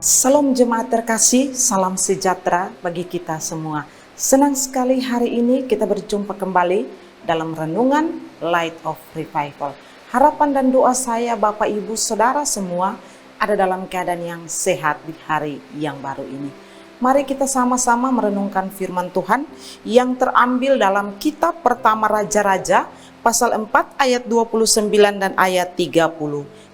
Salam jemaat terkasih, salam sejahtera bagi kita semua. Senang sekali hari ini kita berjumpa kembali dalam renungan Light of Revival. Harapan dan doa saya Bapak Ibu Saudara semua ada dalam keadaan yang sehat di hari yang baru ini. Mari kita sama-sama merenungkan firman Tuhan yang terambil dalam kitab pertama Raja-Raja pasal 4 ayat 29 dan ayat 30.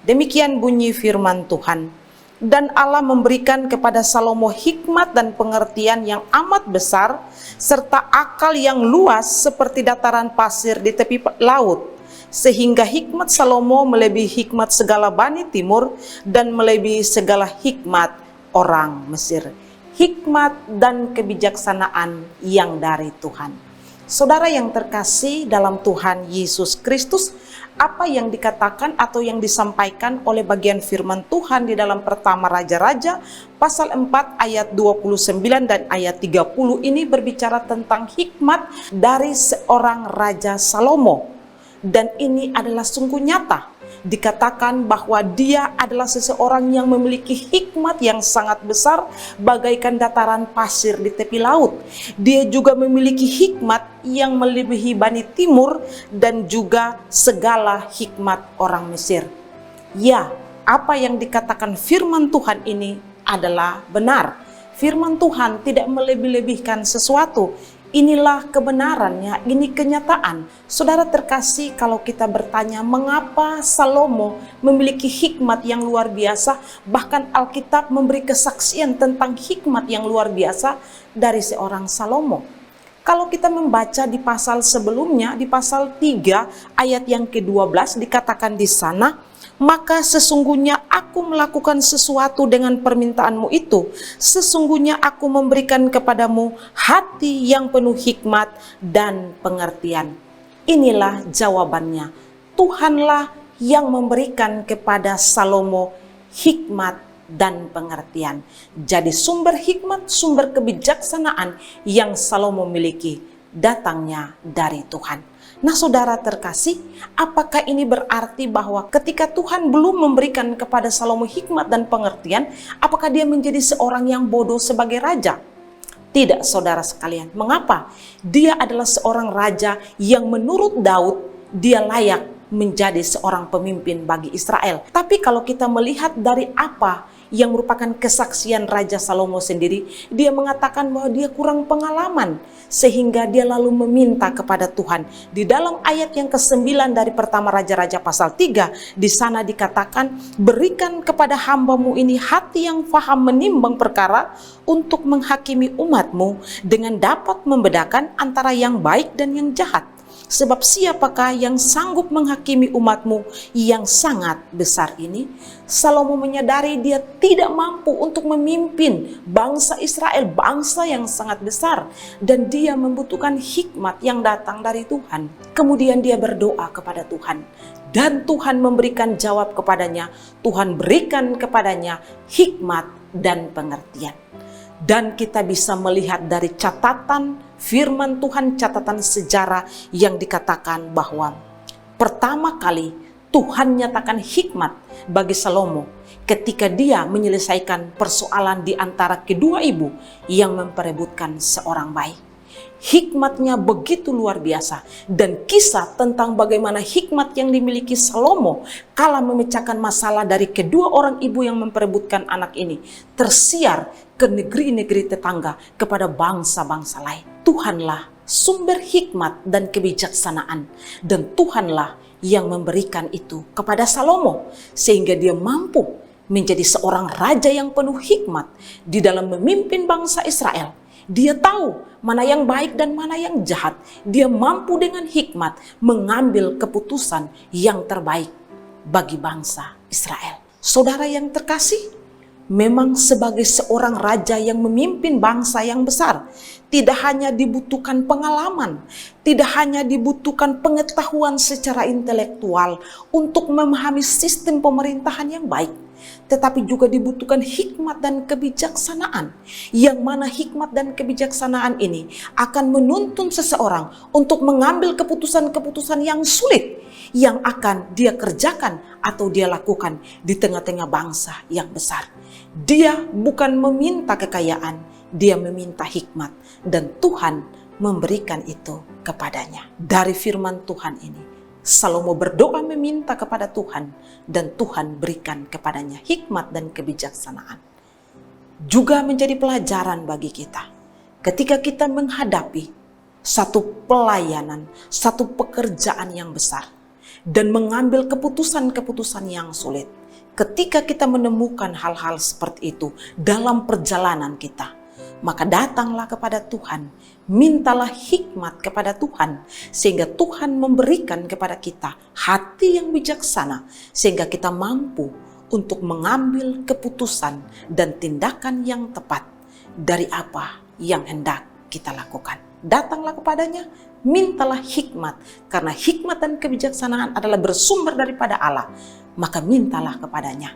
Demikian bunyi firman Tuhan. Dan Allah memberikan kepada Salomo hikmat dan pengertian yang amat besar, serta akal yang luas seperti dataran pasir di tepi laut. Sehingga hikmat Salomo melebihi hikmat segala Bani Timur dan melebihi segala hikmat orang Mesir. Hikmat dan kebijaksanaan yang dari Tuhan. Saudara yang terkasih dalam Tuhan Yesus Kristus, apa yang dikatakan atau yang disampaikan oleh bagian firman Tuhan di dalam pertama Raja-Raja pasal 4 ayat 29 dan ayat 30 ini berbicara tentang hikmat dari seorang Raja Salomo. Dan ini adalah sungguh nyata. Dikatakan bahwa dia adalah seseorang yang memiliki hikmat yang sangat besar bagaikan dataran pasir di tepi laut. Dia juga memiliki hikmat yang melebihi Bani Timur dan juga segala hikmat orang Mesir. Ya, apa yang dikatakan firman Tuhan ini adalah benar. Firman Tuhan tidak melebih-lebihkan sesuatu. Inilah kebenarannya, ini kenyataan. Saudara terkasih, kalau kita bertanya mengapa Salomo memiliki hikmat yang luar biasa, bahkan Alkitab memberi kesaksian tentang hikmat yang luar biasa dari seorang Salomo. Kalau kita membaca di pasal sebelumnya, di pasal 3 ayat yang ke-12 dikatakan di sana, maka sesungguhnya aku melakukan sesuatu dengan permintaanmu itu. Sesungguhnya aku memberikan kepadamu hati yang penuh hikmat dan pengertian. Inilah jawabannya. Tuhanlah yang memberikan kepada Salomo hikmat dan pengertian. Jadi sumber hikmat, sumber kebijaksanaan yang Salomo miliki datangnya dari Tuhan. Nah saudara terkasih, apakah ini berarti bahwa ketika Tuhan belum memberikan kepada Salomo hikmat dan pengertian, apakah dia menjadi seorang yang bodoh sebagai raja? Tidak saudara sekalian. Mengapa? Dia adalah seorang raja yang menurut Daud, dia layak menjadi seorang pemimpin bagi Israel. Tapi kalau kita melihat dari apa yang merupakan kesaksian Raja Salomo sendiri, dia mengatakan bahwa dia kurang pengalaman, sehingga dia lalu meminta kepada Tuhan. Di dalam ayat yang ke-9 dari pertama Raja-Raja pasal 3, di sana dikatakan, berikan kepada hambamu ini hati yang faham menimbang perkara untuk menghakimi umatmu dengan dapat membedakan antara yang baik dan yang jahat. Sebab siapakah yang sanggup menghakimi umatmu yang sangat besar ini? Salomo menyadari dia tidak mampu untuk memimpin bangsa Israel, bangsa yang sangat besar. Dan dia membutuhkan hikmat yang datang dari Tuhan. Kemudian dia berdoa kepada Tuhan. Dan Tuhan memberikan jawab kepadanya. Tuhan berikan kepadanya hikmat dan pengertian. Dan kita bisa melihat dari catatan firman Tuhan, catatan sejarah yang dikatakan bahwa pertama kali Tuhan nyatakan hikmat bagi Salomo ketika dia menyelesaikan persoalan di antara kedua ibu yang memperebutkan seorang bayi. Hikmatnya begitu luar biasa, dan kisah tentang bagaimana hikmat yang dimiliki Salomo kala memecahkan masalah dari kedua orang ibu yang memperebutkan anak ini tersiar ke negeri-negeri tetangga, kepada bangsa-bangsa lain. Tuhanlah sumber hikmat dan kebijaksanaan, dan Tuhanlah yang memberikan itu kepada Salomo sehingga dia mampu menjadi seorang raja yang penuh hikmat di dalam memimpin bangsa Israel. Dia tahu mana yang baik dan mana yang jahat. Dia mampu dengan hikmat mengambil keputusan yang terbaik bagi bangsa Israel. Saudara yang terkasih, memang sebagai seorang raja yang memimpin bangsa yang besar, tidak hanya dibutuhkan pengalaman, tidak hanya dibutuhkan pengetahuan secara intelektual untuk memahami sistem pemerintahan yang baik, tetapi juga dibutuhkan hikmat dan kebijaksanaan, yang mana hikmat dan kebijaksanaan ini akan menuntun seseorang untuk mengambil keputusan-keputusan yang sulit, yang akan dia kerjakan atau dia lakukan di tengah-tengah bangsa yang besar. Dia bukan meminta kekayaan, dia meminta hikmat, dan Tuhan memberikan itu kepadanya. Dari firman Tuhan ini, Salomo berdoa meminta kepada Tuhan, dan Tuhan berikan kepadanya hikmat dan kebijaksanaan. Juga menjadi pelajaran bagi kita ketika kita menghadapi satu pelayanan, satu pekerjaan yang besar, dan mengambil keputusan-keputusan yang sulit. Ketika kita menemukan hal-hal seperti itu dalam perjalanan kita, maka datanglah kepada Tuhan, mintalah hikmat kepada Tuhan, sehingga Tuhan memberikan kepada kita hati yang bijaksana, sehingga kita mampu untuk mengambil keputusan dan tindakan yang tepat dari apa yang hendak kita lakukan. Datanglah kepadanya, mintalah hikmat, karena hikmat dan kebijaksanaan adalah bersumber daripada Allah. Maka mintalah kepadanya,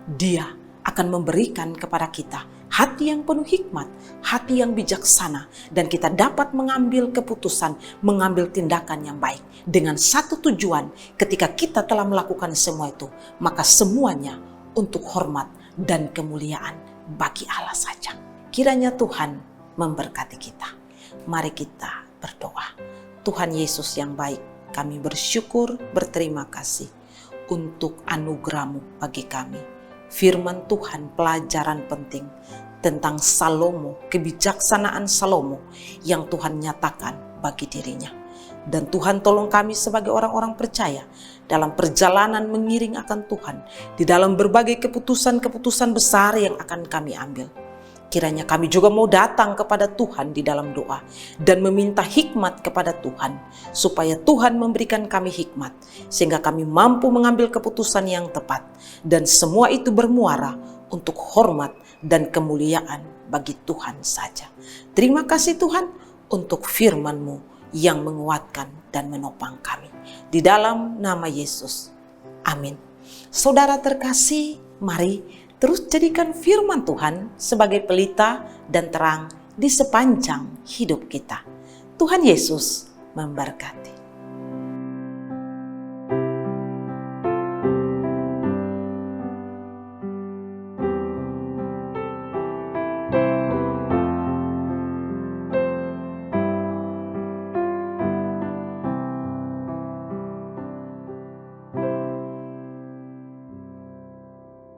dia akan memberikan kepada kita hati yang penuh hikmat, hati yang bijaksana, dan kita dapat mengambil keputusan, mengambil tindakan yang baik dengan satu tujuan. Ketika kita telah melakukan semua itu, maka semuanya untuk hormat dan kemuliaan bagi Allah saja. Kiranya Tuhan memberkati kita. Mari kita berdoa. Tuhan Yesus yang baik, kami bersyukur, berterima kasih untuk anugerah-Mu bagi kami. Firman Tuhan, pelajaran penting tentang Salomo, kebijaksanaan Salomo yang Tuhan nyatakan bagi dirinya. Dan Tuhan tolong kami sebagai orang-orang percaya dalam perjalanan mengiring akan Tuhan, di dalam berbagai keputusan-keputusan besar yang akan kami ambil. Kiranya kami juga mau datang kepada Tuhan di dalam doa dan meminta hikmat kepada Tuhan, supaya Tuhan memberikan kami hikmat, sehingga kami mampu mengambil keputusan yang tepat, dan semua itu bermuara untuk hormat dan kemuliaan bagi Tuhan saja. Terima kasih Tuhan untuk firman-Mu yang menguatkan dan menopang kami. Di dalam nama Yesus, amin. Saudara terkasih, mari terus jadikan firman Tuhan sebagai pelita dan terang di sepanjang hidup kita. Tuhan Yesus memberkati.